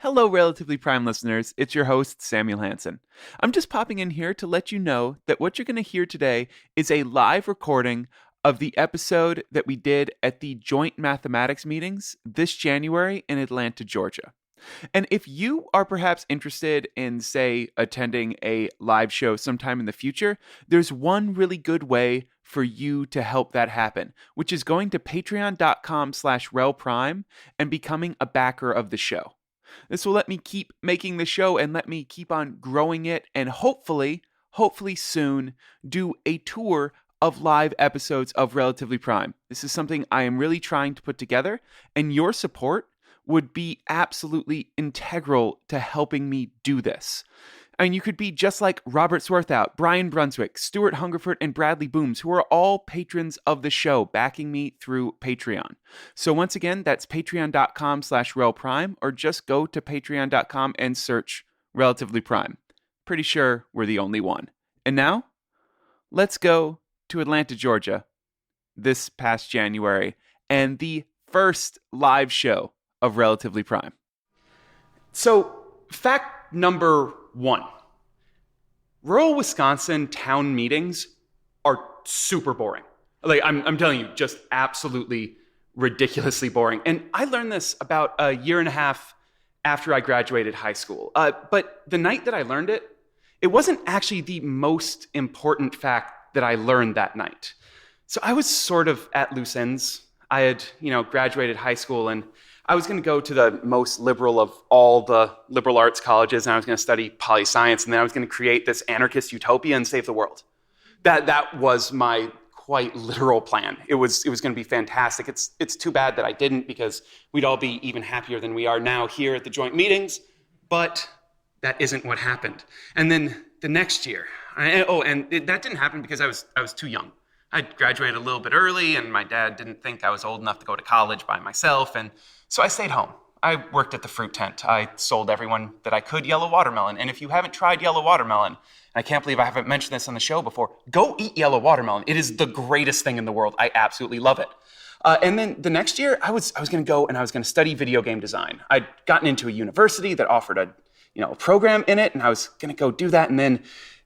Hello, Relatively Prime listeners. It's your host, Samuel Hansen. I'm just popping in here to let you know that what you're going to hear today is a live recording of the episode that we did at the joint mathematics meetings this January in Atlanta, Georgia. And if you are perhaps interested in, say, attending a live show sometime in the future, there's one really good way for you to help that happen, which is going to patreon.com/relprime and becoming a backer of the show. This will let me keep making the show and let me keep on growing it and hopefully soon do a tour of live episodes of Relatively Prime. This is something I am really trying to put together, and your support would be absolutely integral to helping me do this. And you could be just like Robert Swarthout, Brian Brunswick, Stuart Hungerford, and Bradley Booms, who are all patrons of the show, backing me through Patreon. So once again, that's patreon.com/relprime, or just go to patreon.com and search Relatively Prime. Pretty sure we're the only one. And now, let's go to Atlanta, Georgia, this past January, and the first live show of Relatively Prime. So, fact number 1. Rural Wisconsin town meetings are super boring. Like, I'm telling you, just absolutely ridiculously boring. And I learned this about a year and a half after I graduated high school. But the night that I learned it, it wasn't actually the most important fact that I learned that night. So I was sort of at loose ends. I had, graduated high school, and I was going to go to the most liberal of all the liberal arts colleges, and I was going to study poli-science, and then I was going to create this anarchist utopia and save the world. That was my quite literal plan. It was going to be fantastic. It's too bad that I didn't, because we'd all be even happier than we are now here at the joint meetings, but that isn't what happened. And then the next year, that didn't happen because I was too young. I graduated a little bit early, and my dad didn't think I was old enough to go to college by myself, and so I stayed home. I worked at the fruit tent. I sold everyone that I could yellow watermelon. And if you haven't tried yellow watermelon, and I can't believe I haven't mentioned this on the show before, go eat yellow watermelon. It is the greatest thing in the world. I absolutely love it. And then the next year, I was going to go and I was going to study video game design. I'd gotten into a university that offered a program in it, and I was going to go do that. And then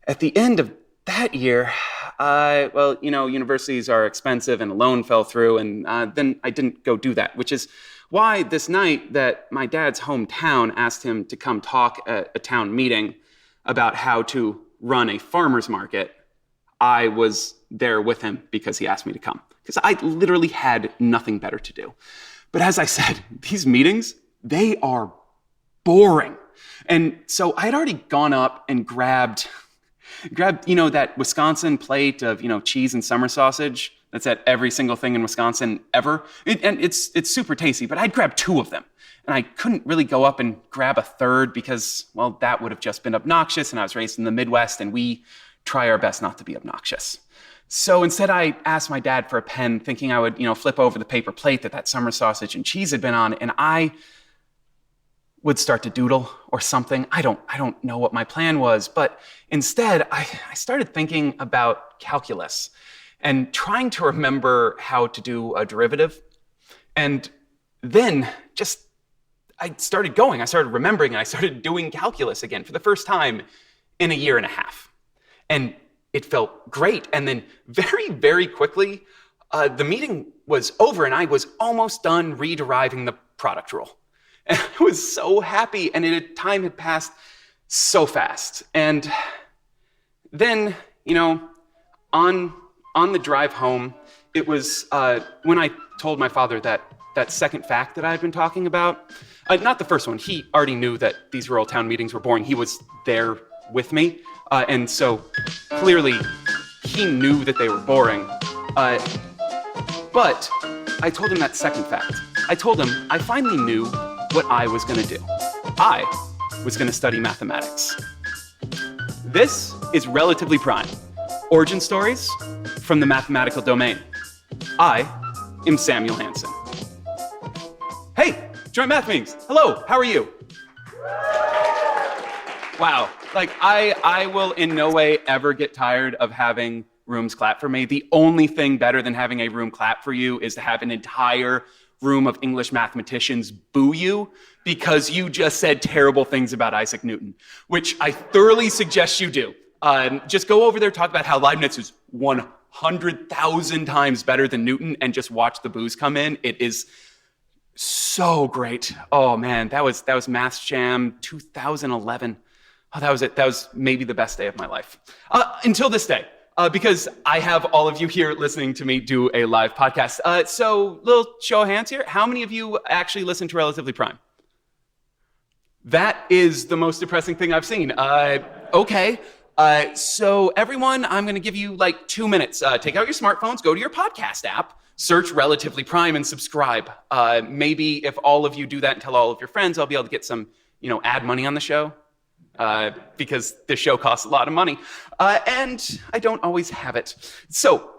at the end of that year, universities are expensive, and a loan fell through, and then I didn't go do that, which is why this night that my dad's hometown asked him to come talk at a town meeting about how to run a farmer's market, I was there with him because he asked me to come. Because I literally had nothing better to do. But as I said, these meetings, they are boring. And so I had already gone up and grabbed that Wisconsin plate of, cheese and summer sausage that's at every single thing in Wisconsin ever. And it's super tasty, but I'd grab 2 of them. And I couldn't really go up and grab a third because, well, that would have just been obnoxious. And I was raised in the Midwest, and we try our best not to be obnoxious. So instead, I asked my dad for a pen, thinking I would, flip over the paper plate that summer sausage and cheese had been on, and I would start to doodle or something. I don't know what my plan was, but instead, I started thinking about calculus and trying to remember how to do a derivative. And then I started going. I started remembering, and I started doing calculus again for the first time in a year and a half. And it felt great. And then very, very quickly, the meeting was over, and I was almost done re-deriving the product rule. And I was so happy, and time had passed so fast. And then, on the drive home, it was when I told my father that second fact that I had been talking about. Not the first one. He already knew that these rural town meetings were boring. He was there with me. And so clearly he knew that they were boring. But I told him that second fact. I told him I finally knew what I was going to do. I was going to study mathematics. This is Relatively Prime, origin stories from the mathematical domain. I am Samuel Hansen. Hey, joint math meetings. Hello, how are you? Wow, I will in no way ever get tired of having rooms clap for me. The only thing better than having a room clap for you is to have an entire room of English mathematicians boo you because you just said terrible things about Isaac Newton, which I thoroughly suggest you do. Just go over there, talk about how Leibniz is 100,000 times better than Newton, and just watch the boos come in. It is so great. Oh man, that was Maths Jam 2011. Oh, that was it. That was maybe the best day of my life. Until this day, because I have all of you here listening to me do a live podcast. So little show of hands here. How many of you actually listen to Relatively Prime? That is the most depressing thing I've seen. Okay. So everyone, I'm going to give you like 2 minutes. Take out your smartphones, go to your podcast app, search Relatively Prime and subscribe. Maybe if all of you do that and tell all of your friends, I'll be able to get some, ad money on the show. Because this show costs a lot of money. And I don't always have it. So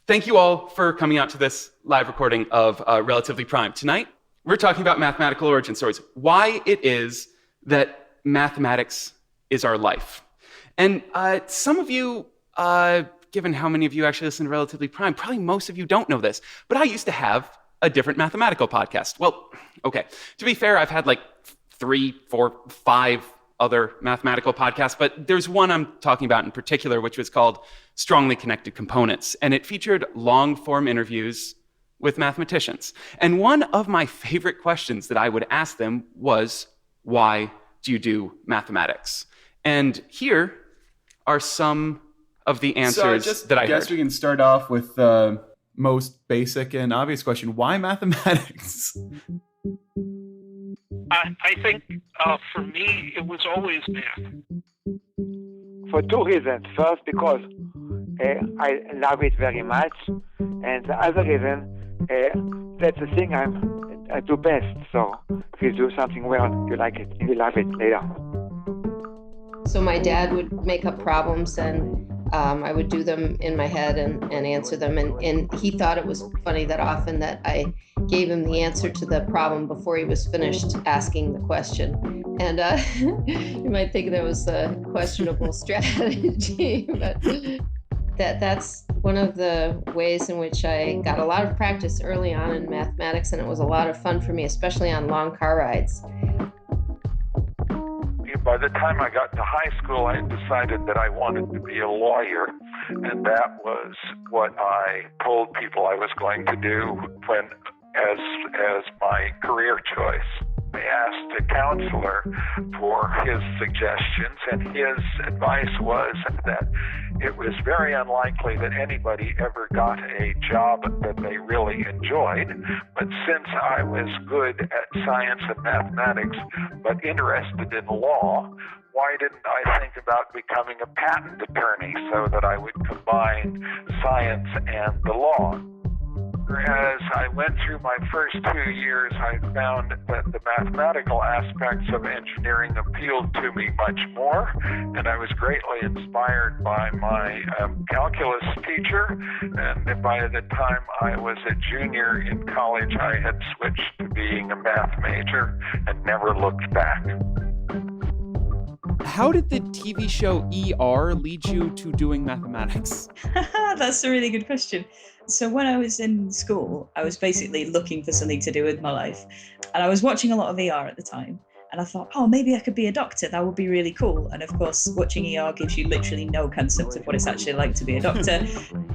thank you all for coming out to this live recording of Relatively Prime. Tonight, we're talking about mathematical origin stories, why it is that mathematics is our life. And some of you, given how many of you actually listen to Relatively Prime, probably most of you don't know this, but I used to have a different mathematical podcast. Well, okay, to be fair, I've had like 3, 4, 5 other mathematical podcasts, but there's one I'm talking about in particular, which was called Strongly Connected Components, and it featured long-form interviews with mathematicians. And one of my favorite questions that I would ask them was, why do you do mathematics? And here are some of the answers that I guess we can start off with the most basic and obvious question. Why mathematics? I think for me, it was always math. For 2 reasons. First, because I love it very much. And the other reason, that's the thing I do best. So if you do something well, you like it, and you love it later. So my dad would make up problems, and I would do them in my head and answer them. And he thought it was funny that often that I gave him the answer to the problem before he was finished asking the question. And you might think that was a questionable strategy, but that's one of the ways in which I got a lot of practice early on in mathematics, and it was a lot of fun for me, especially on long car rides. By the time I got to high school, I decided that I wanted to be a lawyer, and that was what I told people I was going to do as my career choice. I asked a counselor for his suggestions, and his advice was that it was very unlikely that anybody ever got a job that they really enjoyed. But since I was good at science and mathematics, but interested in law, why didn't I think about becoming a patent attorney so that I would combine science and the law? As I went through my first 2 years, I found that the mathematical aspects of engineering appealed to me much more, and I was greatly inspired by my calculus teacher. And by the time I was a junior in college, I had switched to being a math major and never looked back. How did the TV show ER lead you to doing mathematics? That's a really good question. So when I was in school, I was basically looking for something to do with my life. And I was watching a lot of ER at the time. And I thought, maybe I could be a doctor. That would be really cool. And of course, watching ER gives you literally no concept of what it's actually like to be a doctor.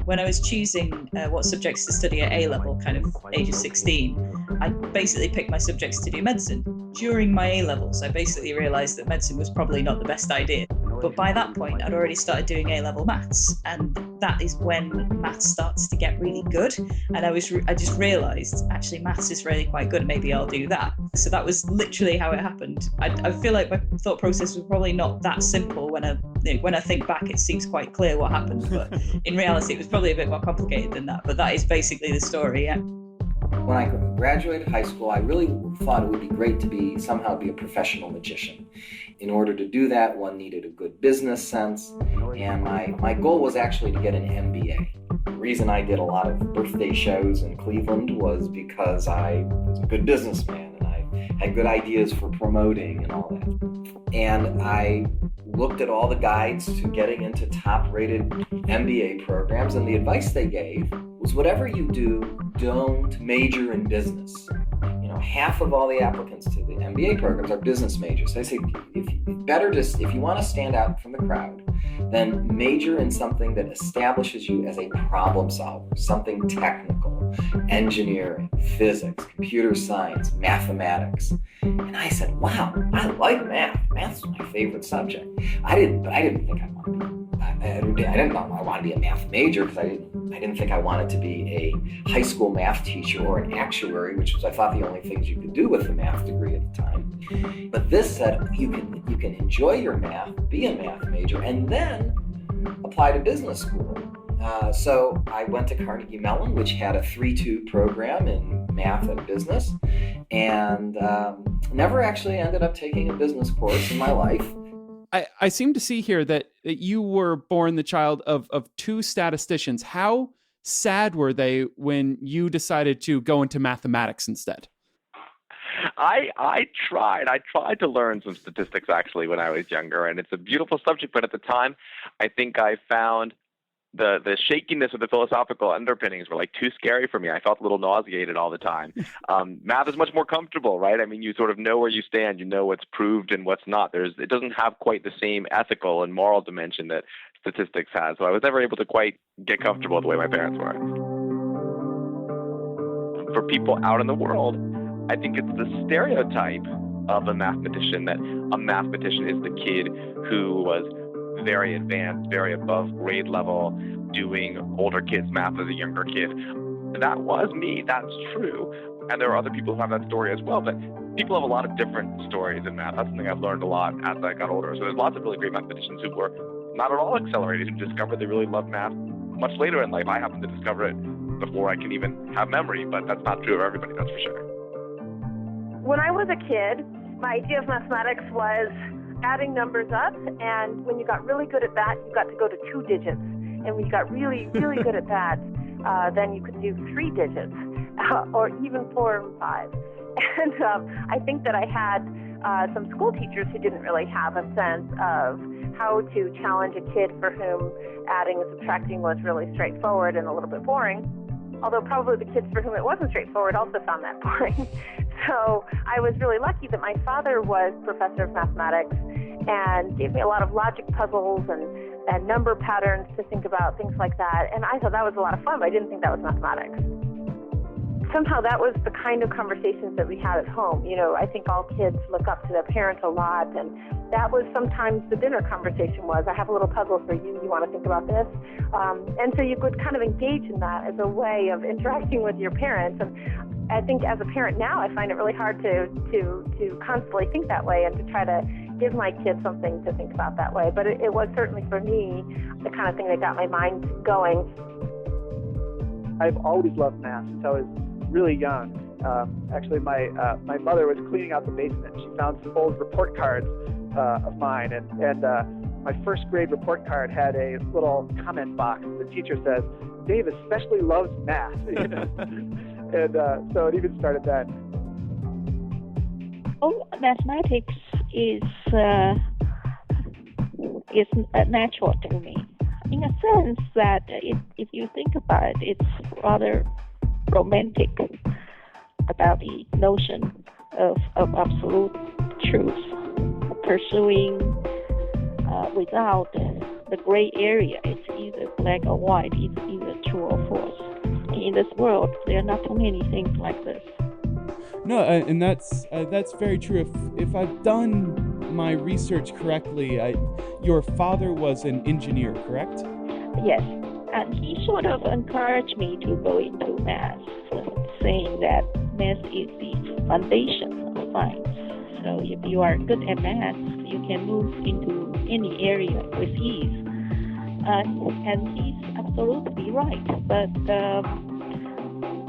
When I was choosing what subjects to study at A-level, kind of age of 16, I basically picked my subjects to do medicine. During my A-levels, I basically realised that medicine was probably not the best idea. But by that point, I'd already started doing A-level maths, and that is when maths starts to get really good. And I just realised, actually, maths is really quite good. Maybe I'll do that. So that was literally how it happened. I feel like my thought process was probably not that simple. When I think back, it seems quite clear what happened, but in reality, it was probably a bit more complicated than that. But that is basically the story. Yeah. When I graduated high school, I really thought it would be great to somehow be a professional magician. In order to do that, one needed a good business sense, and my goal was actually to get an MBA. The reason I did a lot of birthday shows in Cleveland was because I was a good businessman, and I had good ideas for promoting and all that. And I looked at all the guides to getting into top-rated MBA programs, and the advice they gave was whatever you do, don't major in business. You know, half of all the applicants to the MBA programs are business majors. So I say, if you want to stand out from the crowd, then major in something that establishes you as a problem solver, something technical, engineering, physics, computer science, mathematics. And I said, wow, I like math. Math's my favorite subject. I didn't think I wanted to be. I didn't know I wanted to be a math major because I didn't think I wanted to be a high school math teacher or an actuary, which was I thought the only things you could do with a math degree at the time. But this said you can enjoy your math, be a math major, and then apply to business school. So I went to Carnegie Mellon, which had a 3-2 program in math and business, and never actually ended up taking a business course in my life. I seem to see here that you were born the child of two statisticians. How sad were they when you decided to go into mathematics instead? I tried to learn some statistics actually when I was younger, and it's a beautiful subject, but at the time I think I found the shakiness of the philosophical underpinnings were like too scary for me. I felt a little nauseated all the time. Math is much more comfortable, right? I mean, you sort of know where you stand, you know what's proved and what's not. It doesn't have quite the same ethical and moral dimension that statistics has. So I was never able to quite get comfortable the way my parents were. For people out in the world, I think it's the stereotype of a mathematician that a mathematician is the kid who was very advanced, very above grade level, doing older kids' math as a younger kid. That was me, that's true. And there are other people who have that story as well, but people have a lot of different stories in math. That's something I've learned a lot as I got older. So there's lots of really great mathematicians who were not at all accelerated, who discovered they really loved math much later in life. I happened to discover it before I can even have memory, but that's not true of everybody, that's for sure. When I was a kid, my idea of mathematics was adding numbers up, and when you got really good at that, you got to go to 2 digits. And when you got really, really good at that, then you could do 3 digits, or even 4 and 5. And I think that I had some school teachers who didn't really have a sense of how to challenge a kid for whom adding and subtracting was really straightforward and a little bit boring. Although probably the kids for whom it wasn't straightforward also found that boring. So I was really lucky that my father was professor of mathematics and gave me a lot of logic puzzles and number patterns to think about, things like that. And I thought that was a lot of fun, but I didn't think that was mathematics. Somehow that was the kind of conversations that we had at home. You know, I think all kids look up to their parents a lot, and that was sometimes the dinner conversation was, I have a little puzzle for you, you want to think about this? And so you could kind of engage in that as a way of interacting with your parents. And I think as a parent now, I find it really hard to constantly think that way and to try to give my kids something to think about that way. But it was certainly for me the kind of thing that got my mind going. I've always loved math since I was really young. Actually, my mother was cleaning out the basement. She found some old report cards of mine, and my first grade report card had a little comment box. The teacher says, "Dave especially loves math." And so it even started then. Oh, mathematics is natural to me, in a sense that if you think about it, it's rather romantic about the notion of absolute truth, pursuing without the gray area. It's either black or white, it's either true or false. In this world, there are not too many things like this. No, and that's very true. If I've done my research correctly, your father was an engineer, correct? Yes, and he sort of encouraged me to go into math, saying that math is the foundation of science. So if you are good at math, you can move into any area with ease. And he's absolutely right. But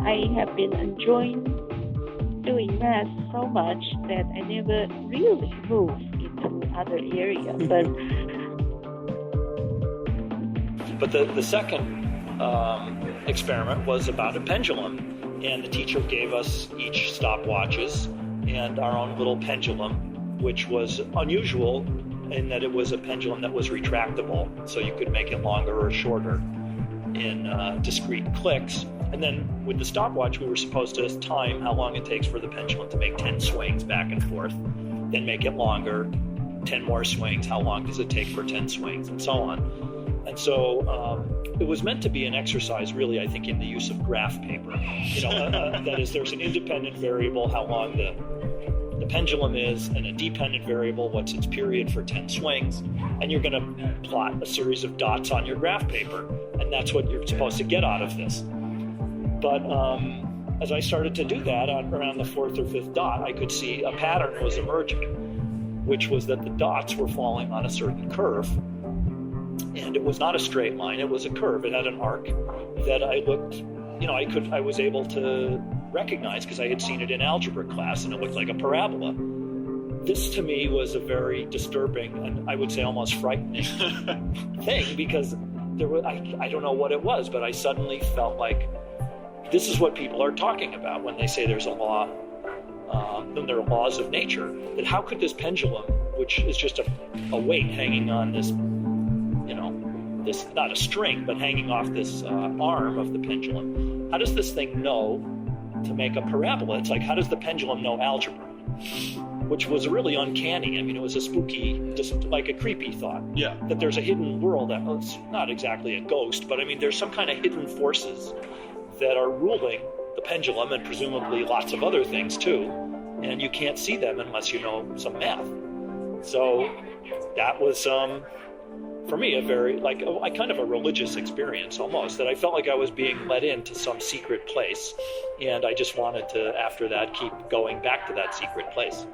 I have been enjoying doing math so much that I never really moved into other areas. But the second experiment was about a pendulum, and the teacher gave us each stopwatches and our own little pendulum, which was unusual in that it was a pendulum that was retractable, so you could make it longer or shorter. in discrete clicks. And then with the stopwatch, we were supposed to time how long it takes for the pendulum to make 10 swings back and forth, then make it longer, 10 more swings, how long does it take for 10 swings, and so on. And so it was meant to be an exercise, really, I think, in the use of graph paper. That is, there's an independent variable, how long the pendulum is, and a dependent variable, what's its period for 10 swings, and you're going to plot a series of dots on your graph paper, and that's what you're supposed to get out of this. But as I started to do that, around the fourth or fifth dot, I could see a pattern was emerging, which was that the dots were falling on a certain curve. And it was not a straight line, it was a curve. It had an arc that I looked, I was able to recognize because I had seen it in algebra class, and it looked like a parabola. This to me was a very disturbing and I would say almost frightening thing, because there was, I don't know what it was, but I suddenly felt like this is what people are talking about when they say there's a law, then there are laws of nature, that how could this pendulum, which is just a weight hanging on this, this, not a string, but hanging off this arm of the pendulum, how does this thing know to make a parabola? It's like, how does the pendulum know algebra? Which was really uncanny. I mean, it was a spooky, just like a creepy thought. Yeah. That there's a hidden world that, well, it's not exactly a ghost, but I mean, there's some kind of hidden forces that are ruling the pendulum and presumably lots of other things too. And you can't see them unless you know some math. So that was, for me, a very, kind of a religious experience almost, that I felt like I was being led into some secret place. And I just wanted to, after that, keep going back to that secret place.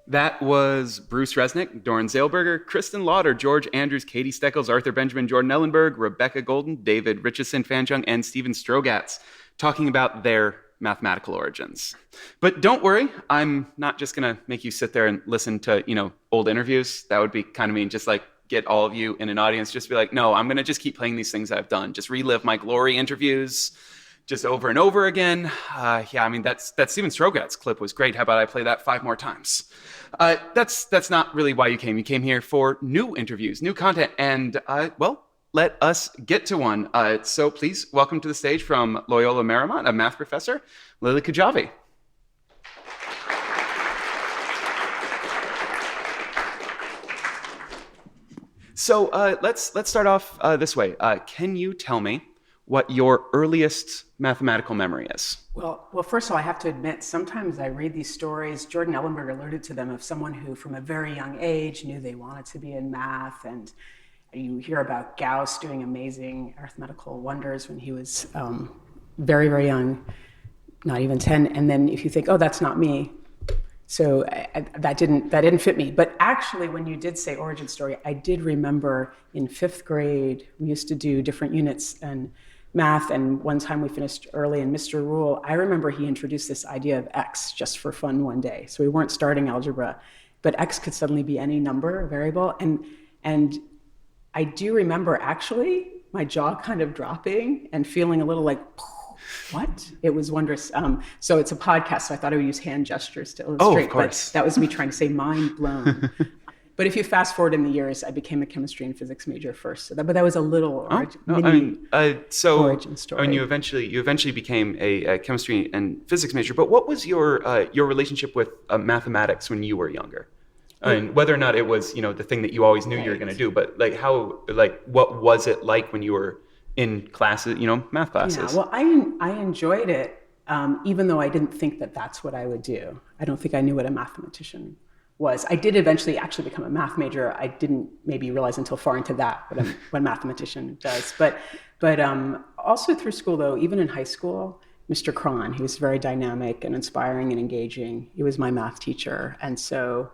That was Bruce Resnick, Doran Zailberger, Kristen Lauder, George Andrews, Katie Steckles, Arthur Benjamin, Jordan Ellenberg, Rebecca Golden, David Richardson Fanjung, and Stephen Strogatz talking about their mathematical origins. But don't worry, I'm not just going to make you sit there and listen to, old interviews. That would be kind of mean, just like get all of you in an audience, just be like, no, I'm going to just keep playing these things I've done. Just relive my glory interviews just over and over again. That Stephen Strogatz clip was great. How about I play that 5 more times? That's not really why you came. You came here for new interviews, new content, and let us get to one. So please welcome to the stage from Loyola Marymount, a math professor, Lily Kujavi. So let's start off this way. Can you tell me what your earliest mathematical memory is? Well, first of all, I have to admit, sometimes I read these stories. Jordan Ellenberg alluded to them, of someone who, from a very young age, knew they wanted to be in math, and you hear about Gauss doing amazing arithmetical wonders when he was very, very young, not even 10. And then if you think, oh, that's not me, so that didn't fit me. But actually, when you did say origin story, I did remember in 5th grade, we used to do different units and math, and one time we finished early, and Mr. Rule, I remember he introduced this idea of x just for fun one day. So we weren't starting algebra, but x could suddenly be any number, a variable, and I do remember actually my jaw kind of dropping and feeling a little like, what? It was wondrous. So it's a podcast, so I thought I would use hand gestures to illustrate. Oh, of course. But that was me trying to say mind blown. But if you fast forward in the years, I became a chemistry and physics major first. But that was a little origin story. And you eventually became a chemistry and physics major. But what was your relationship with mathematics when you were younger? And whether or not it was the thing that you always knew you were going to do, but what was it like when you were in classes, math classes? Yeah, well, I enjoyed it, even though I didn't think that that's what I would do. I don't think I knew what a mathematician was. I did eventually actually become a math major. I didn't maybe realize until far into that what a mathematician does. But also through school, though, even in high school, Mr. Cron, he was very dynamic and inspiring and engaging. He was my math teacher, and so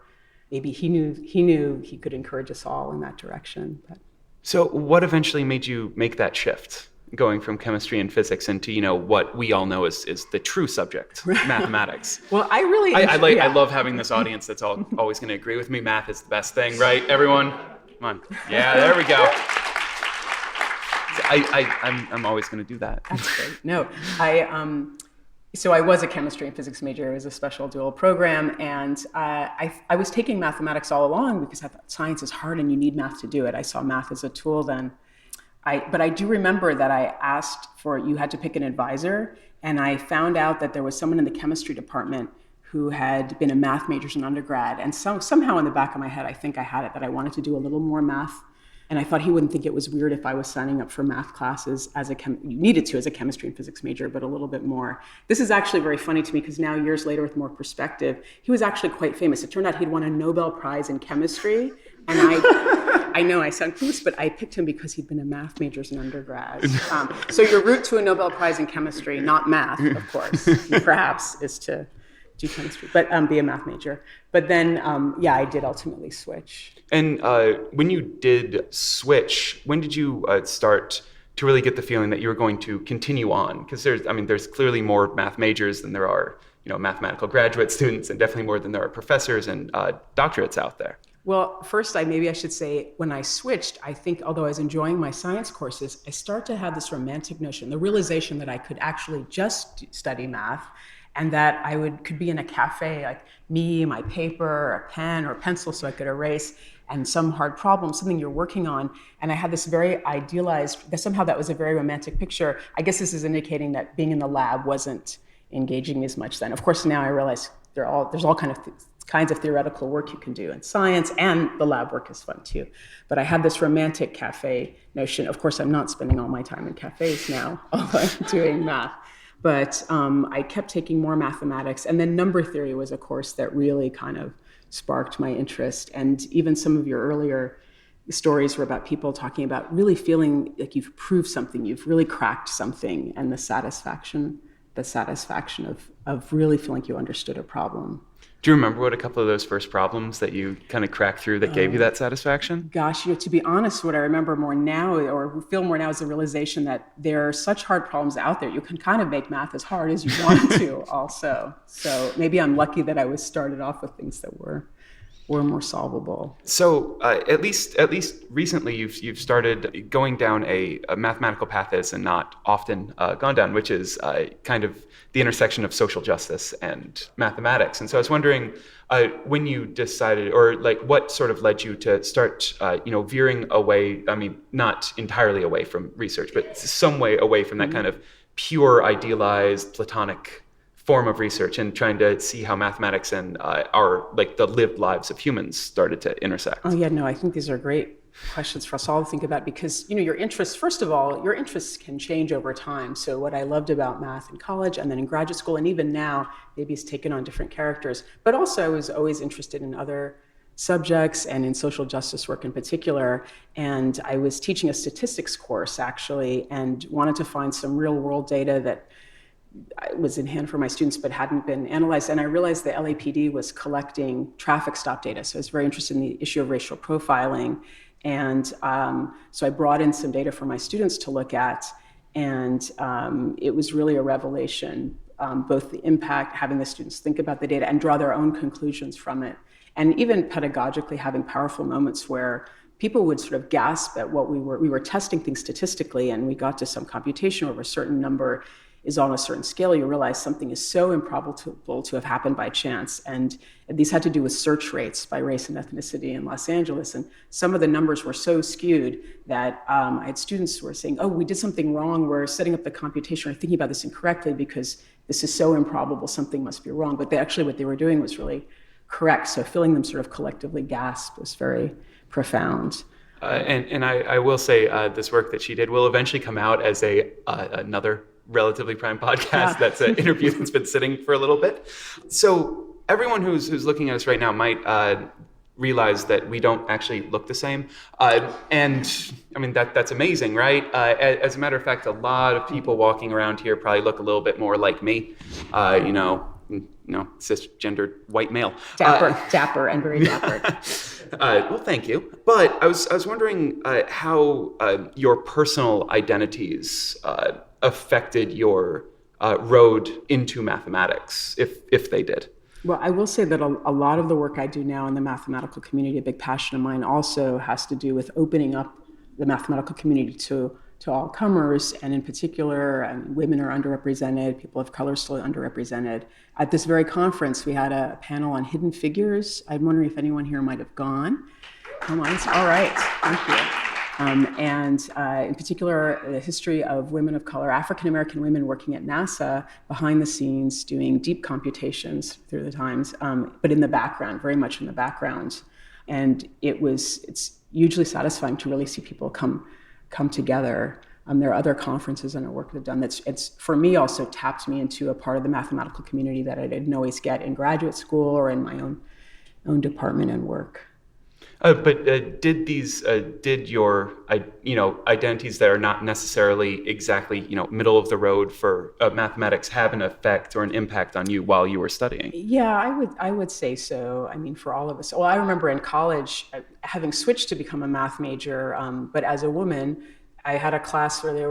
maybe he knew he could encourage us all in that direction. But. So what eventually made you make that shift, going from chemistry and physics into what we all know is the true subject, mathematics? Well, I love having this audience that's always going to agree with me. Math is the best thing, right? Everyone, come on. Yeah, there we go. I'm always going to do that. That's great. No, So I was a chemistry and physics major. It was a special dual program. And I was taking mathematics all along because I thought science is hard and you need math to do it. I saw math as a tool then. But I do remember that I asked you had to pick an advisor. And I found out that there was someone in the chemistry department who had been a math major in undergrad. And somehow in the back of my head, I think I had it that I wanted to do a little more math. And I thought he wouldn't think it was weird if I was signing up for math classes you needed to as a chemistry and physics major, but a little bit more. This is actually very funny to me because now years later with more perspective, he was actually quite famous. It turned out he'd won a Nobel Prize in chemistry. And I know I sound clueless, but I picked him because he'd been a math major in undergrad. So your route to a Nobel Prize in chemistry, not math, of course, perhaps, is to do chemistry, but be a math major. But then, I did ultimately switch. And when you did switch, when did you start to really get the feeling that you were going to continue on? Because there's clearly more math majors than there are, mathematical graduate students, and definitely more than there are professors and doctorates out there. Well, first, maybe I should say, when I switched, I think, although I was enjoying my science courses, I started to have this romantic notion, the realization that I could actually just study math, and that I could be in a cafe, like me, my paper, a pen or a pencil so I could erase, and some hard problem, something you're working on. And I had this very idealized, somehow that was a very romantic picture. I guess this is indicating that being in the lab wasn't engaging me as much then. Of course, now I realize there's all kinds of theoretical work you can do in science, and the lab work is fun too. But I had this romantic cafe notion. Of course, I'm not spending all my time in cafes now, although I'm doing math. But I kept taking more mathematics. And then number theory was a course that really kind of sparked my interest. And even some of your earlier stories were about people talking about really feeling like you've proved something, you've really cracked something, and the satisfaction of really feeling like you understood a problem. Do you remember what a couple of those first problems that you kind of cracked through that gave you that satisfaction? Gosh, to be honest, what I remember more now, or feel more now, is the realization that there are such hard problems out there. You can kind of make math as hard as you want to also. So maybe I'm lucky that I was started off with things that were more solvable. So at least recently, you've started going down a mathematical path that is not often gone down, which is kind of the intersection of social justice and mathematics. And so I was wondering when you decided, or what sort of led you to start, veering away. Not entirely away from research, but some way away from that kind of pure, idealized, Platonic form of research, and trying to see how mathematics and the lived lives of humans started to intersect. Oh yeah, no, I think these are great questions for us all to think about, because your interests, first of all, your interests can change over time. So what I loved about math in college and then in graduate school, and even now, maybe it's taken on different characters, but also I was always interested in other subjects and in social justice work in particular. And I was teaching a statistics course actually, and wanted to find some real world data that was in hand for my students but hadn't been analyzed. And I realized the LAPD was collecting traffic stop data. So I was very interested in the issue of racial profiling. And so I brought in some data for my students to look at. And it was really a revelation, both the impact, having the students think about the data and draw their own conclusions from it. And even pedagogically having powerful moments where people would sort of gasp at what we were testing things statistically, and we got to some computation over a certain number is on a certain scale. You realize something is so improbable to have happened by chance. And these had to do with search rates by race and ethnicity in Los Angeles. And some of the numbers were so skewed that I had students who were saying, oh, we did something wrong. We're setting up the computation or thinking about this incorrectly because this is so improbable, something must be wrong. But actually what they were doing was really correct. So feeling them sort of collectively gasp was very profound. And I will say this work that she did will eventually come out as another Relatively Prime podcast. That's an interview that's been sitting for a little bit. So everyone who's looking at us right now might realize that we don't actually look the same. And that's amazing, right? As a matter of fact, a lot of people walking around here probably look a little bit more like me, cisgendered white male. Dapper and very dapper. Well, thank you. But I was wondering how your personal identities affected your road into mathematics, if they did. Well, I will say that a lot of the work I do now in the mathematical community, a big passion of mine, also has to do with opening up the mathematical community to all comers, and in particular, women are underrepresented, people of color still underrepresented. At this very conference, we had a panel on hidden figures. I'm wondering if anyone here might have gone. Come on, all right, thank you. In particular, the history of women of color, African-American women working at NASA behind the scenes, doing deep computations through the times, but in the background, very much in the background. And it's hugely satisfying to really see people come together. There are other conferences and work they've done it's for me also tapped me into a part of the mathematical community that I didn't always get in graduate school or in my own department and work. But did your identities that are not necessarily exactly middle of the road for mathematics have an effect or an impact on you while you were studying? Yeah, I would say so. I mean, for all of us. Well, I remember in college having switched to become a math major, but as a woman, I had a class where there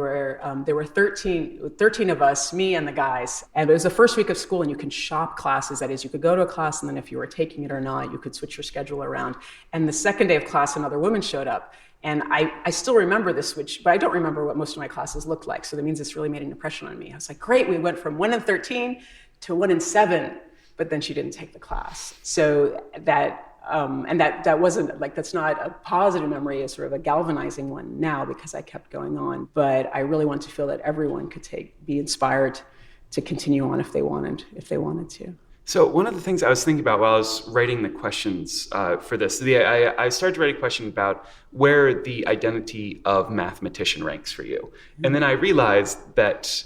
were 13 of us, me and the guys, and it was the first week of school, and you can shop classes. That is, you could go to a class, and then if you were taking it or not, you could switch your schedule around. And the second day of class, another woman showed up, and I still remember this switch, but I don't remember what most of my classes looked like. So that means it's really made an impression on me. I was like, great, we went from 1 in 13 to 1 in 7, but then she didn't take the class. So that. And that wasn't that's not a positive memory, it's sort of a galvanizing one now because I kept going on. But I really want to feel that everyone could be inspired to continue on if they wanted to. So one of the things I was thinking about while I was writing the questions for this, I started to write a question about where the identity of mathematician ranks for you. Mm-hmm. And then I realized that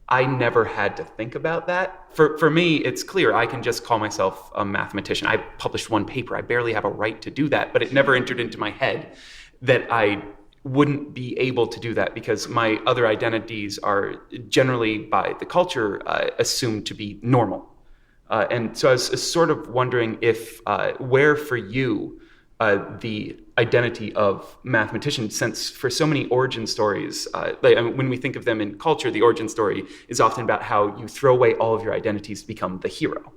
I never had to think about that. For me, it's clear. I can just call myself a mathematician. I published one paper. I barely have a right to do that, but it never entered into my head that I wouldn't be able to do that because my other identities are generally by the culture assumed to be normal. And so I was sort of wondering if where for you the identity of mathematician, since for so many origin stories, when we think of them in culture, the origin story is often about how you throw away all of your identities to become the hero.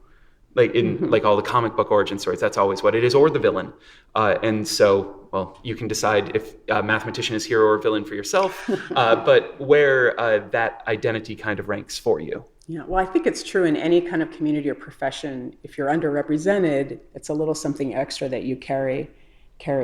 Like in all the comic book origin stories, that's always what it is, or the villain. And so, well, you can decide if mathematician is hero or villain for yourself, but where that identity kind of ranks for you. Yeah, well, I think it's true in any kind of community or profession. If you're underrepresented, it's a little something extra that you carry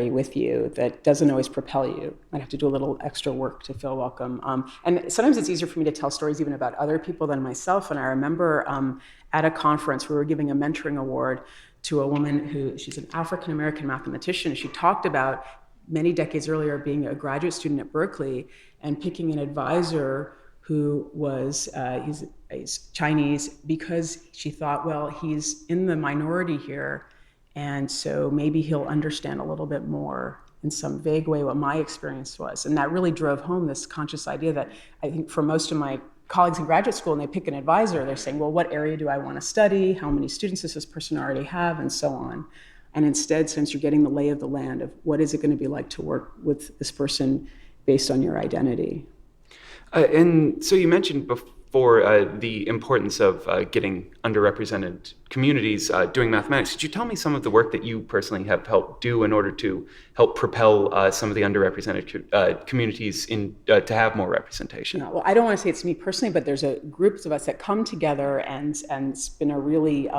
with you that doesn't always propel you. I'd have to do a little extra work to feel welcome. And sometimes it's easier for me to tell stories even about other people than myself. And I remember at a conference, we were giving a mentoring award to a woman she's an African-American mathematician. She talked about many decades earlier being a graduate student at Berkeley and picking an advisor who was, he's Chinese, because she thought, well, he's in the minority here, and so maybe he'll understand a little bit more in some vague way what my experience was. And that really drove home this conscious idea that I think for most of my colleagues in graduate school, and they pick an advisor, they're saying, well, what area do I want to study? How many students does this person already have? And so on. And instead, since you're getting the lay of the land of what is it going to be like to work with this person based on your identity. And so you mentioned before the importance of getting underrepresented communities doing mathematics. Could you tell me some of the work that you personally have helped do in order to help propel some of the underrepresented communities to have more representation? Yeah, well, I don't want to say it's me personally, but there's a group of us that come together, and it's been a really,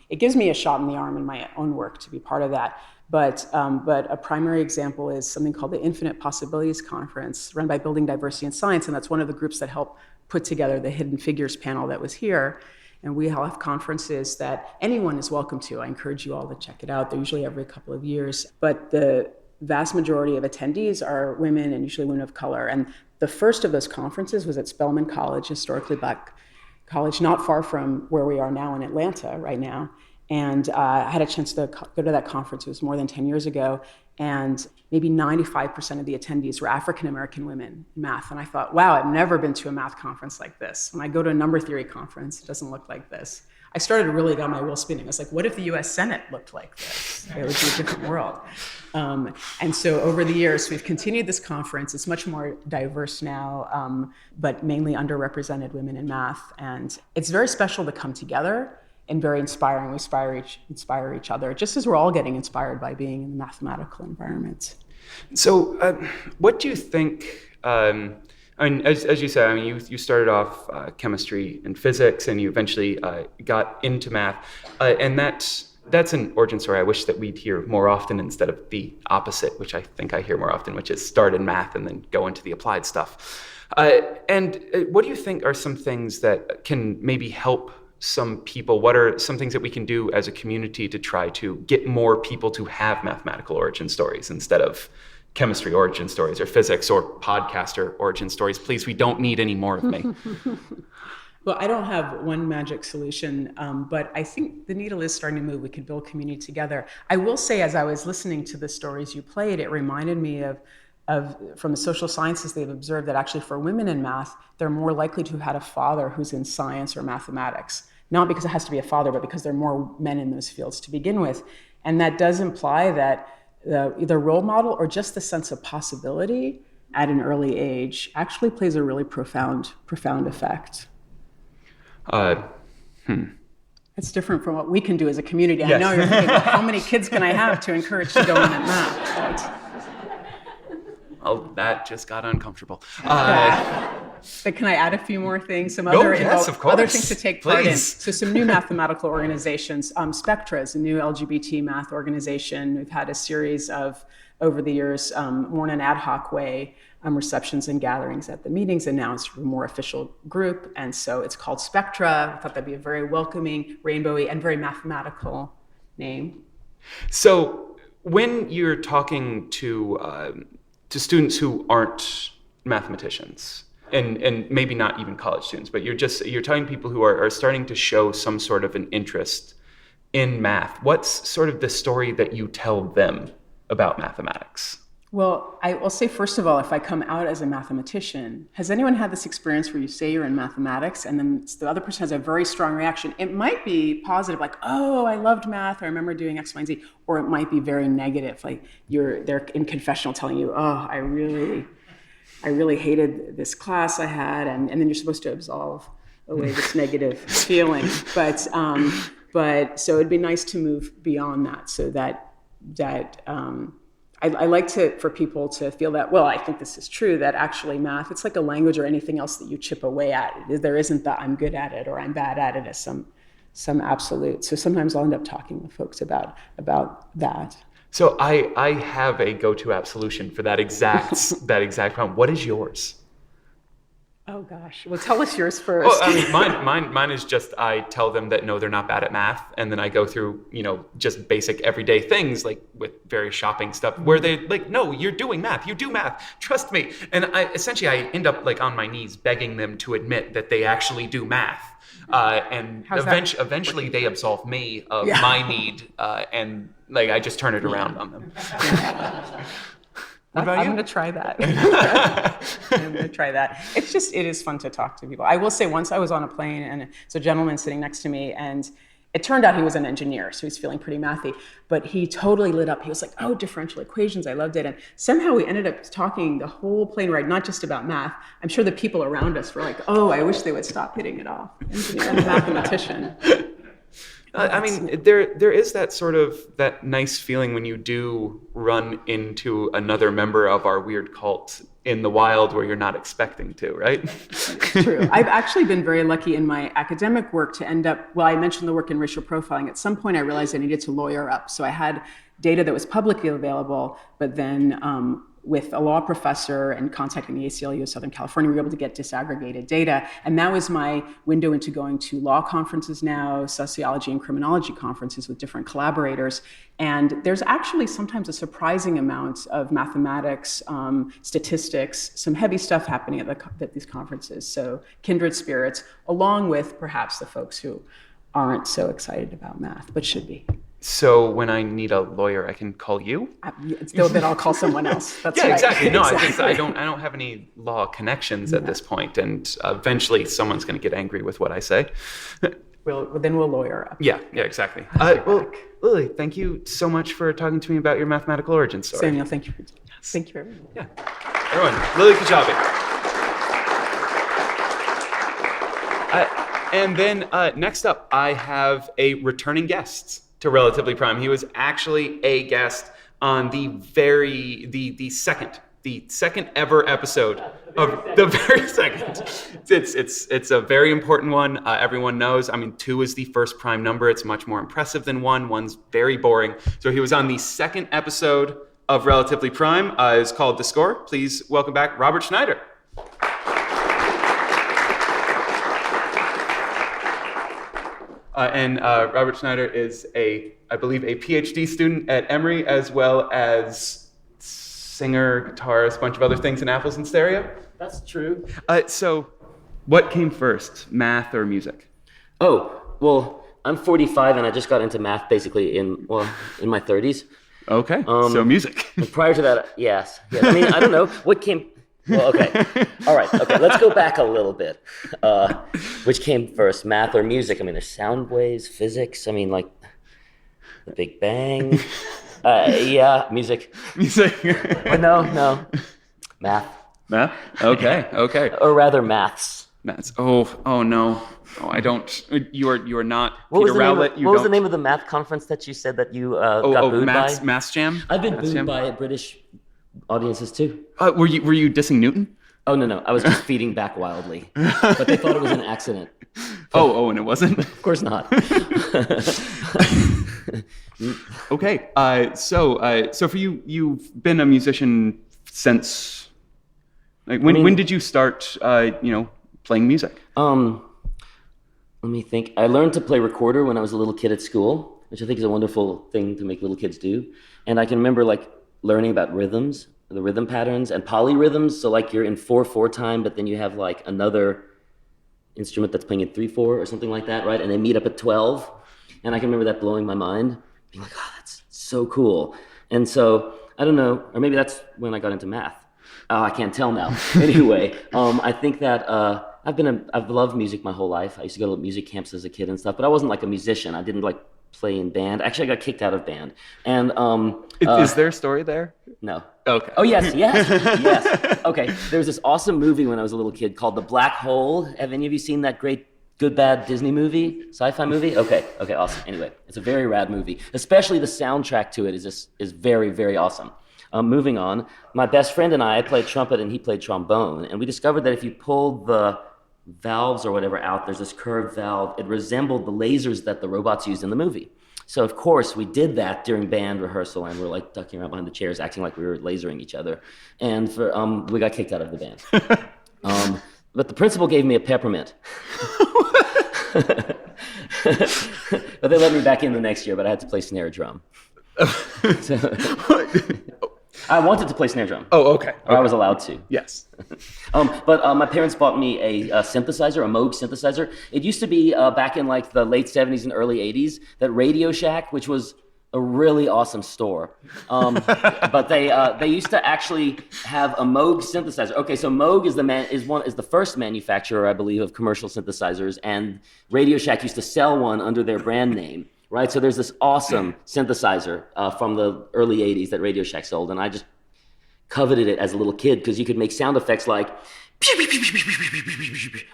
it gives me a shot in the arm in my own work to be part of that. But a primary example is something called the Infinite Possibilities Conference, run by Building Diversity in Science, and that's one of the groups that helped put together the Hidden Figures panel that was here. And we have conferences that anyone is welcome to. I encourage you all to check it out. They're usually every couple of years. But the vast majority of attendees are women, and usually women of color. And the first of those conferences was at Spelman College, historically Black college, not far from where we are now in Atlanta right now. And I had a chance to go to that conference. It was more than 10 years ago. And maybe 95% of the attendees were African-American women in math. And I thought, wow, I've never been to a math conference like this. When I go to a number theory conference, it doesn't look like this. I started to really get my wheel spinning. I was like, what if the US Senate looked like this? It would be a different world. And so over the years, we've continued this conference. It's much more diverse now, but mainly underrepresented women in math. And it's very special to come together and very inspiring. We inspire each other, just as we're all getting inspired by being in the mathematical environment. So what do you think I mean, as you said, I mean, you started off chemistry and physics, and you eventually got into math, and that's an origin story I wish that we'd hear more often instead of the opposite, which I think I hear more often, which is start in math and then go into the applied stuff. And what do you think are some things that can maybe help some people? What are some things that we can do as a community to try to get more people to have mathematical origin stories instead of chemistry origin stories or physics or podcaster origin stories? Please, we don't need any more of me. Well, I don't have one magic solution, but I think the needle is starting to move. We could build community together. I will say, as I was listening to the stories you played, it reminded me of from the social sciences, they've observed that actually for women in math, they're more likely to have had a father who's in science or mathematics. Not because it has to be a father, but because there are more men in those fields to begin with. And that does imply that either role model or just the sense of possibility at an early age actually plays a really profound effect. It's different from what we can do as a community. Yes. I know you're thinking, well, how many kids can I have to encourage to go in at math? Oh, that just got uncomfortable. But can I add a few more things? Some other things to take part in. So some new mathematical organizations. Spectra is a new LGBT math organization. We've had a series of, over the years, more in an ad hoc way, receptions and gatherings at the meetings, and now it's a more official group. And so it's called Spectra. I thought that'd be a very welcoming, rainbowy, and very mathematical name. So when you're talking to students who aren't mathematicians, and maybe not even college students, but you're talking to people who are starting to show some sort of an interest in math, what's sort of the story that you tell them about mathematics? Well, I will say, first of all, if I come out as a mathematician, has anyone had this experience where you say you're in mathematics and then the other person has a very strong reaction? It might be positive, like, oh, I loved math, I remember doing X, Y, and Z, or it might be very negative, like they're in confessional telling you, oh, I really hated this class I had, and then you're supposed to absolve away this negative feeling. But so it'd be nice to move beyond that, so that I like for people to feel that, well, I think this is true, that actually math, it's like a language or anything else that you chip away at. There isn't that I'm good at it or I'm bad at it as some absolute. So sometimes I'll end up talking with folks about that. So I have a go-to app solution for that exact problem. What is yours? Oh gosh, well, tell us yours first. Well, I mean, mine is just, I tell them that no, they're not bad at math, and then I go through, just basic everyday things like with various shopping stuff where they like, no, you're doing math, you do math, trust me. And I end up like on my knees begging them to admit that they actually do math, and eventually they absolve me of my need, and like I just turn it around on them. I'm going to try that. I'm going to try that. It is fun to talk to people. I will say, once I was on a plane, and it's a gentleman sitting next to me, and it turned out he was an engineer, so he's feeling pretty mathy, but he totally lit up. He was like, oh, differential equations, I loved it. And somehow we ended up talking the whole plane ride, not just about math. I'm sure the people around us were like, oh, I wish they would stop hitting it off. Engineer and a mathematician. I mean, there is that sort of that nice feeling when you do run into another member of our weird cult in the wild where you're not expecting to, right? True. I've actually been very lucky in my academic work to end up, well, I mentioned the work in racial profiling. At some point I realized I needed to lawyer up. So I had data that was publicly available, but then with a law professor and contacting the ACLU of Southern California, we were able to get disaggregated data. And that was my window into going to law conferences now, sociology and criminology conferences with different collaborators. And there's actually sometimes a surprising amount of mathematics, statistics, some heavy stuff happening at these conferences. So kindred spirits, along with perhaps the folks who aren't so excited about math, but should be. So when I need a lawyer, I can call you? Then I'll call someone else. That's yeah, right. Exactly. No, exactly. I don't have any law connections at this point, and eventually someone's going to get angry with what I say. Then we'll lawyer up. Yeah, exactly. Well, Lily, thank you so much for talking to me about your mathematical origin story. Samuel, thank you. Thank you, everyone. Yeah. Everyone, Lily Kajabi. And then next up, I have a returning guest to Relatively Prime. He was actually a guest on the the second ever episode of the very second. It's a very important one. Everyone knows. I mean, 2 is the first prime number. It's much more impressive than 1. 1's very boring. So he was on the second episode of Relatively Prime. It's called The Score. Please welcome back Robert Schneider. And Robert Schneider is I believe, a PhD student at Emory, as well as singer, guitarist, a bunch of other things in Apples and Stereo. That's true. So what came first, math or music? Oh, well, I'm 45 and I just got into math basically in my 30s. Okay, so music. Prior to that, yes. I mean, I don't know. What came... Well, okay. All right. Okay. Let's go back a little bit. Which came first, math or music? I mean, there's sound waves, physics. I mean, like the Big Bang. Yeah, music. Music. But no. Math. Math? Okay. Or rather, maths. Maths. Oh no. Oh, I don't. You are not what Peter Rowlett. What was the name of the math conference that you said that you got booed by? Maths Jam. I've been booed by British audiences too. Were you dissing Newton? Oh no, I was just feeding back wildly, but they thought it was an accident. And it wasn't. Of course not. Okay, so for you, you've been a musician since. Like when did you start? Playing music. Let me think. I learned to play recorder when I was a little kid at school, which I think is a wonderful thing to make little kids do. And I can remember learning about rhythms, the rhythm patterns, and polyrhythms. So you're in 4/4 time, but then you have another instrument that's playing in 3/4 or something like that, right? And they meet up at 12. And I can remember that blowing my mind, being like, oh, that's so cool. And so, I don't know, or maybe that's when I got into math. I can't tell now. Anyway, I think that I've loved music my whole life. I used to go to music camps as a kid and stuff, but I wasn't a musician. I didn't play in band. Actually, I got kicked out of band. And is there a story there? No. Okay. Oh yes. Okay. There was this awesome movie when I was a little kid called The Black Hole. Have any of you seen that great Good Bad Disney movie, sci-fi movie? Okay, awesome. Anyway, it's a very rad movie. Especially the soundtrack to it is very, very awesome. Moving on, my best friend and I played trumpet and he played trombone, and we discovered that if you pulled the valves or whatever out, there's this curved valve. It resembled the lasers that the robots used in the movie. So of course we did that during band rehearsal, and we're ducking around behind the chairs, acting like we were lasering each other, and we got kicked out of the band. But the principal gave me a peppermint. But they let me back in the next year, but I had to play snare drum. I wanted to play snare drum. Oh, okay. I was allowed to. Yes. But my parents bought me a synthesizer, a Moog synthesizer. It used to be back in the late 70s and early 80s that Radio Shack, which was a really awesome store. But they used to actually have a Moog synthesizer. Okay, so Moog is the first manufacturer, I believe, of commercial synthesizers, and Radio Shack used to sell one under their brand name. Right, so there's this awesome synthesizer from the early 80s that Radio Shack sold, and I just coveted it as a little kid because you could make sound effects like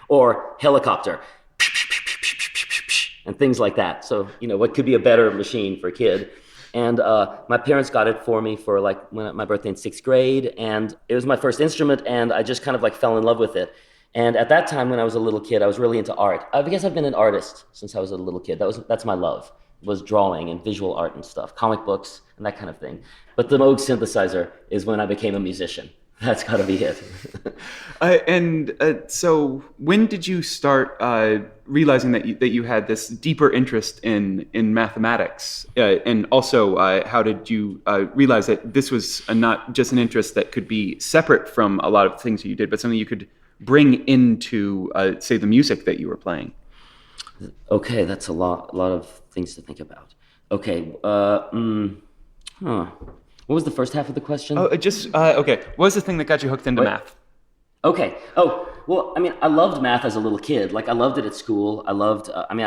or helicopter and things like that. So, what could be a better machine for a kid? And my parents got it for me for when my birthday in 6th grade, and it was my first instrument, and I just kind of fell in love with it. And at that time, when I was a little kid, I was really into art. I guess I've been an artist since I was a little kid. That's my love, was drawing and visual art and stuff, comic books and that kind of thing. But the Moog synthesizer is when I became a musician. That's got to be it. So when did you start realizing that you had this deeper interest in mathematics? And also, how did you realize that this was not just an interest that could be separate from a lot of things that you did, but something you could bring into, say, the music that you were playing? Okay, that's a lot of things to think about. Okay, what was the first half of the question? Okay. What was the thing that got you hooked into math? Okay. Oh, well, I mean, I loved math as a little kid. I loved it at school. I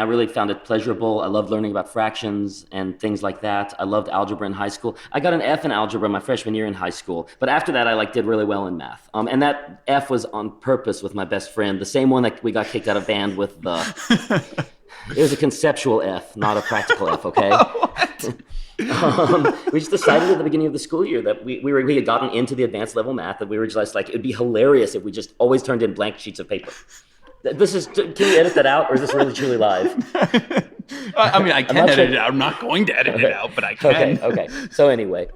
really found it pleasurable. I loved learning about fractions and things like that. I loved algebra in high school. I got an F in algebra my freshman year in high school. But after that, I did really well in math. And that F was on purpose with my best friend, the same one that we got kicked out of band with It was a conceptual F, not a practical F, okay? We just decided at the beginning of the school year that we had gotten into the advanced level math, that we were just like, it'd be hilarious if we just always turned in blank sheets of paper. Can you edit that out, or is this really truly live? I mean, I can edit it out. I'm not going to edit it out, but I can. Okay. So anyway,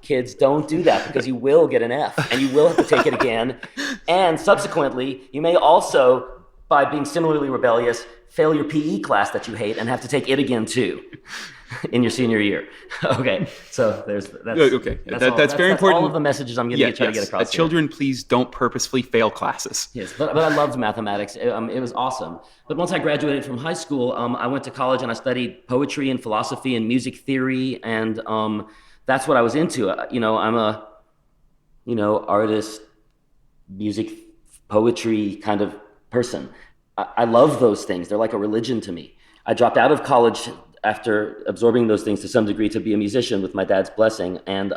kids, don't do that, because you will get an F, and you will have to take it again. And subsequently, you may also, by being similarly rebellious, fail your PE class that you hate and have to take it again too in your senior year. Okay, so that's very important. All of the messages I'm going to try to get across. Children, please don't purposefully fail classes. Yes, but I loved mathematics. It was awesome. But once I graduated from high school, I went to college and I studied poetry and philosophy and music theory, and that's what I was into. I'm a artist, music, poetry kind of person. I love those things. They're like a religion to me. I dropped out of college after absorbing those things to some degree to be a musician with my dad's blessing, and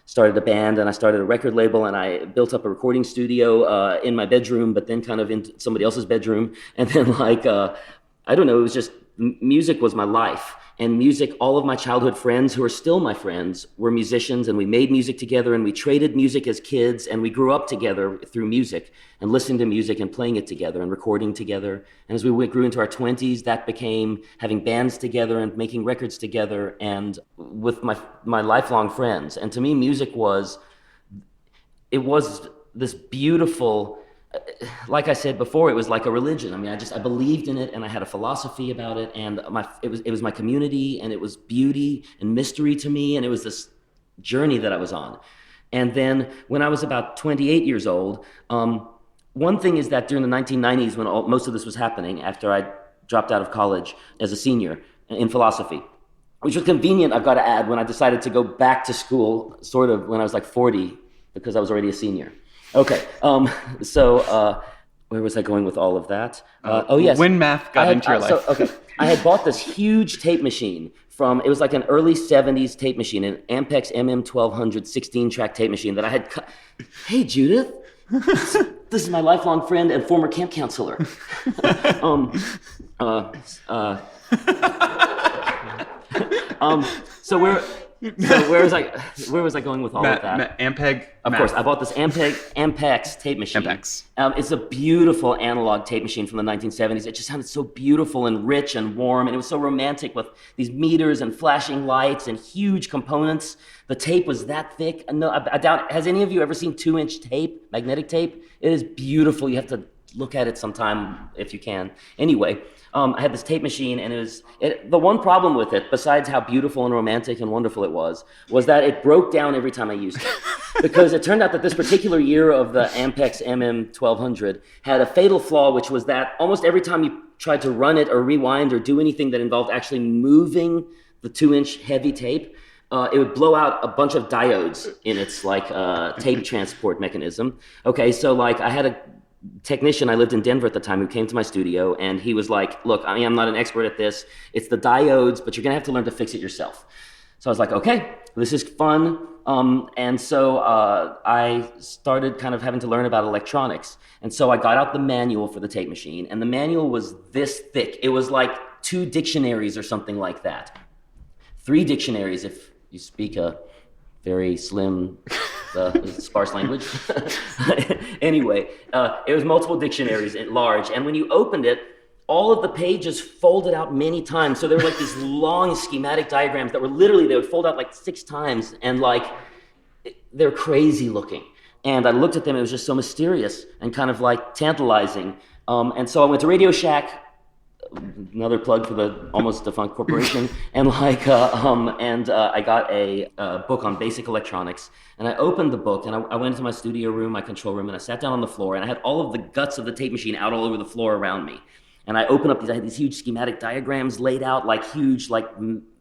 started a band, and I started a record label, and I built up a recording studio in my bedroom, but then kind of in somebody else's bedroom. And then it was just, music was my life. And music, all of my childhood friends who are still my friends were musicians, and we made music together, and we traded music as kids, and we grew up together through music and listening to music and playing it together and recording together. And as we grew into our 20s, that became having bands together and making records together and with my lifelong friends. And to me, music was this beautiful, like I said before, it was like a religion. I mean, I believed in it, and I had a philosophy about it, and it was my community, and it was beauty and mystery to me, and it was this journey that I was on. And then when I was about 28 years old, one thing is that during the 1990s, when most of this was happening, after I dropped out of college as a senior in philosophy, which was convenient, I've got to add, when I decided to go back to school, sort of when I was like 40, because I was already a senior. Okay, so where was I going with all of that? Yes. When math got into your life. I had bought this huge tape machine it was like an early 70s tape machine, an Ampex MM1200 16-track tape machine that I had cut. Hey, Judith, this is my lifelong friend and former camp counselor. So where was I going with all of that? Ampeg. Of course, I bought this Ampex tape machine. Ampex. It's a beautiful analog tape machine from the 1970s. It just sounded so beautiful and rich and warm, and it was so romantic with these meters and flashing lights and huge components. The tape was that thick. No, I doubt. Has any of you ever seen 2-inch tape, magnetic tape? It is beautiful. You have to look at it sometime if you can. Anyway. I had this tape machine, and the one problem with it, besides how beautiful and romantic and wonderful it was that it broke down every time I used it. Because it turned out that this particular year of the Ampex MM1200 had a fatal flaw, which was that almost every time you tried to run it or rewind or do anything that involved actually moving the 2-inch heavy tape, it would blow out a bunch of diodes in its tape transport mechanism. Okay, so I had a technician, I lived in Denver at the time, who came to my studio, and he was like, look, I mean, I'm not an expert at this. It's the diodes, but you're going to have to learn to fix it yourself. So I was like, okay, this is fun. And so I started kind of having to learn about electronics. And so I got out the manual for the tape machine, and the manual was this thick. It was like 2 dictionaries or something like that. 3 dictionaries if you speak a very slim, sparse language. Anyway, it was multiple dictionaries at large, and when you opened it, all of the pages folded out many times. So there were like these long schematic diagrams that were literally, they would fold out like 6 times, and they're crazy looking. And I looked at them, it was just so mysterious and kind of like tantalizing. And so I went to Radio Shack, another plug for the almost defunct corporation, and I got a book on basic electronics, and I opened the book, and I went into my studio room, my control room, and I sat down on the floor, and I had all of the guts of the tape machine out all over the floor around me. And I opened up I had these huge schematic diagrams laid out like huge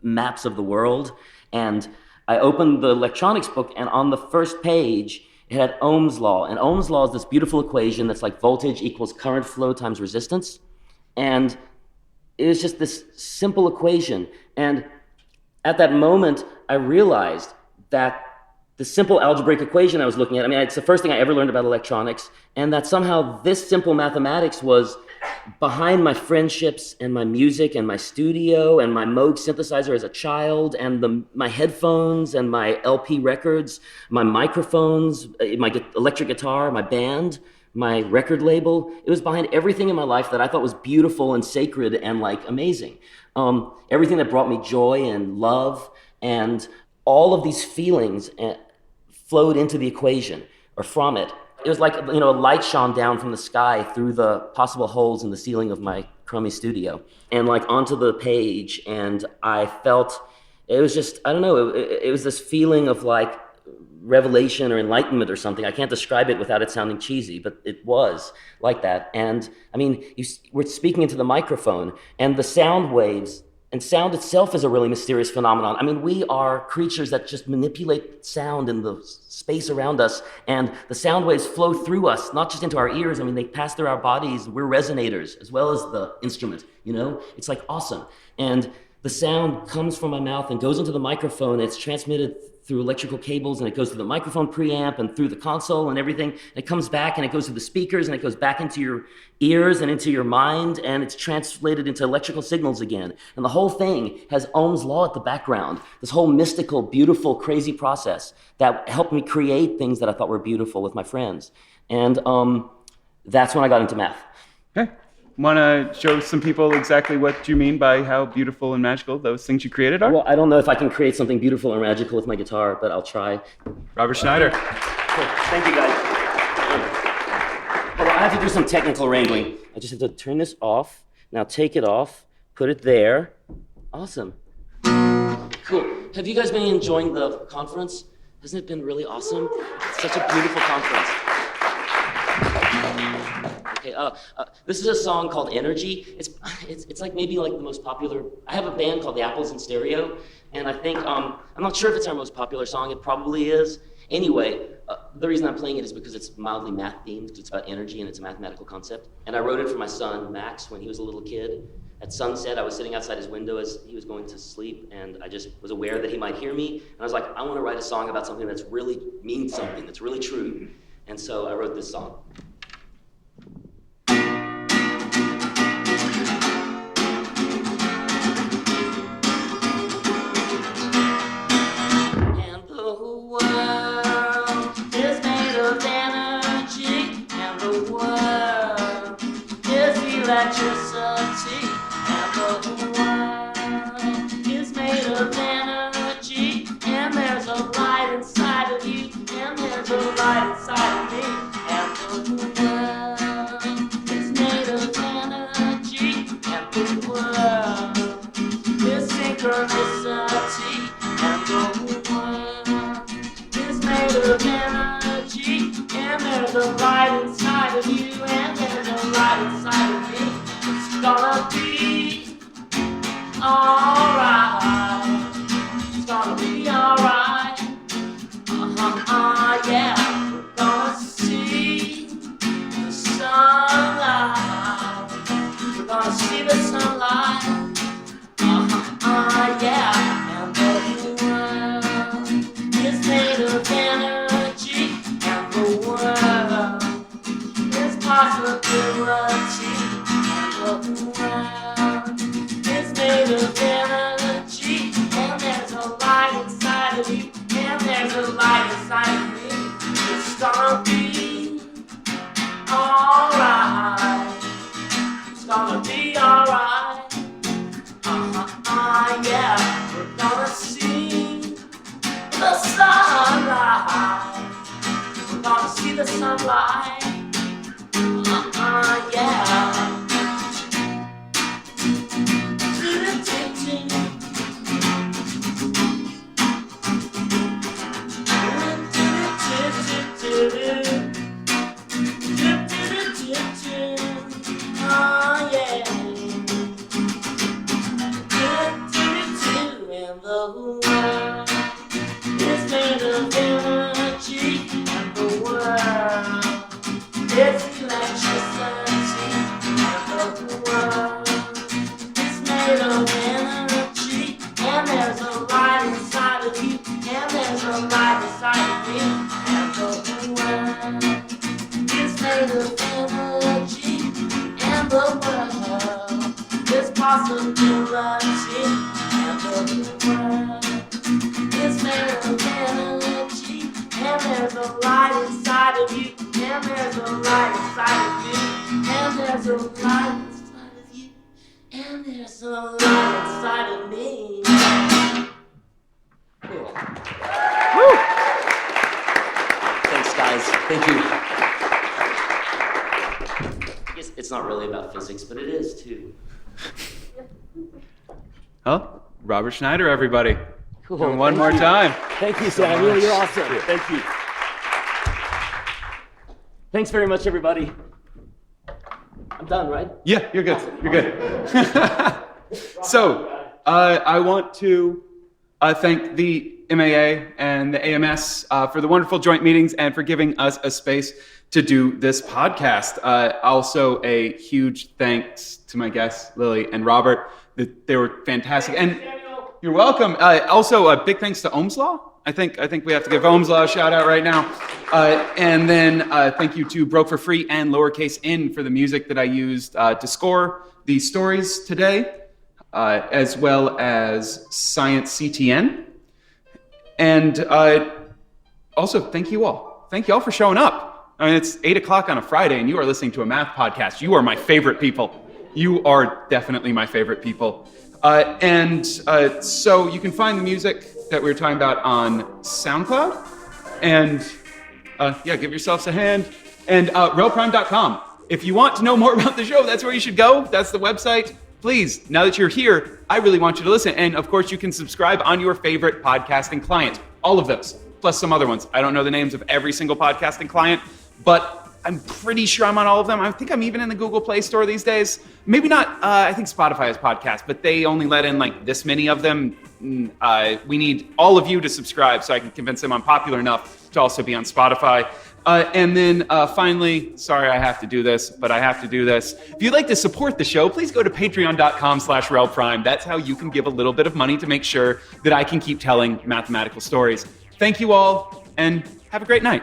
maps of the world, and I opened the electronics book, and on the first page it had Ohm's law, and Ohm's law is this beautiful equation that's like voltage equals current flow times resistance, and it was just this simple equation. And at that moment, I realized that the simple algebraic equation I was looking at, I mean, it's the first thing I ever learned about electronics, and that somehow this simple mathematics was behind my friendships and my music and my studio and my Moog synthesizer as a child and my headphones and my LP records, my microphones, my electric guitar, my band, my record label. It was behind everything in my life that I thought was beautiful and sacred and like amazing. Everything that brought me joy and love, and all of these feelings flowed into the equation or from it. It was like, a light shone down from the sky through the possible holes in the ceiling of my crummy studio and like onto the page. And I felt, it was just, I don't know, it was this feeling of like revelation or enlightenment or something. I can't describe it without it sounding cheesy, but it was like that. And I mean, we're speaking into the microphone, and the sound waves, and sound itself is a really mysterious phenomenon. I mean, we are creatures that just manipulate sound in the space around us, and the sound waves flow through us, not just into our ears. I mean, they pass through our bodies. We're resonators as well as the instrument, It's like awesome. And the sound comes from my mouth and goes into the microphone. It's transmitted through electrical cables, and it goes through the microphone preamp and through the console and everything. It comes back and it goes to the speakers, and it goes back into your ears and into your mind, and it's translated into electrical signals again. And the whole thing has Ohm's law at the background, this whole mystical, beautiful, crazy process that helped me create things that I thought were beautiful with my friends. And that's when I got into math. Okay. Want to show some people exactly what you mean by how beautiful and magical those things you created are? Well, I don't know if I can create something beautiful or magical with my guitar, but I'll try. Robert Schneider. Cool. Thank you, guys. Well, I have to do some technical wrangling. I just have to turn this off. Now take it off, put it there. Awesome. Cool. Have you guys been enjoying the conference? Hasn't it been really awesome? It's such a beautiful conference. Okay, this is a song called Energy. It's like maybe like the most popular. I have a band called the Apples in Stereo, and I think, I'm not sure if it's our most popular song. It probably is. Anyway, the reason I'm playing it is because it's mildly math themed, because it's about energy and it's a mathematical concept. And I wrote it for my son, Max, when he was a little kid. At sunset, I was sitting outside his window as he was going to sleep, and I just was aware that he might hear me. And I was like, I want to write a song about something that's really means something, that's really true. And so I wrote this song. Electricity, and the world is made of energy, and there's a light inside of you, and there's a light inside of me, and the world is made of energy, and the world is synchronicity, and the world is made of energy, and there's a light inside of you, and there's a light inside of me. It's gonna be alright. It's gonna be alright. Yeah. We're gonna see the sunlight. We're gonna see the sunlight. Yeah. And the world is made of energy, and the world is possibility. The world is made of energy, and there's a light inside of you, and there's a light inside of me. It's gonna be alright. It's gonna be alright. Yeah. We're gonna see the sunlight. We're gonna see the sunlight. Yeah. possibility, and the world is made of energy, and there's a light inside of you, and there's a light inside of you, and there's a light inside of you, and there's a light inside of me. Cool. Thanks, guys. Thank you. I guess it's not really about physics, but it is too. Well, Robert Schneider, everybody. Cool. Doing one Thank more you. time. Thank you, Samuel. You're awesome. Thank you. Thanks very much, everybody. I'm done, right? Yeah, you're good. You're good. So, I want to thank the MAA and the AMS for the wonderful joint meetings and for giving us a space to do this podcast. Also, a huge thanks to my guests, Lily and Robert. They were fantastic. And you're welcome. Also, a big thanks to Ohm's Law. I think we have to give Ohm's Law a shout out right now. And then thank you to Broke for Free and Lowercase N for the music that I used to score the stories today, as well as Science CTN. And also, thank you all. Thank you all for showing up. I mean, it's 8 o'clock on a Friday, and you are listening to a math podcast. You are my favorite people. You are definitely my favorite people. So you can find the music that we were talking about on SoundCloud. And give yourselves a hand. And relprime.com. If you want to know more about the show, that's where you should go. That's the website. Please, now that you're here, I really want you to listen. And of course, you can subscribe on your favorite podcasting client. All of those, plus some other ones. I don't know the names of every single podcasting client, but I'm pretty sure I'm on all of them. I think I'm even in the Google Play Store these days. Maybe not. I think Spotify has podcasts, but they only let in like this many of them. We need all of you to subscribe so I can convince them I'm popular enough to also be on Spotify. And then finally, sorry I have to do this, but I have to do this. If you'd like to support the show, please go to patreon.com/relprime. That's how you can give a little bit of money to make sure that I can keep telling mathematical stories. Thank you all, and have a great night.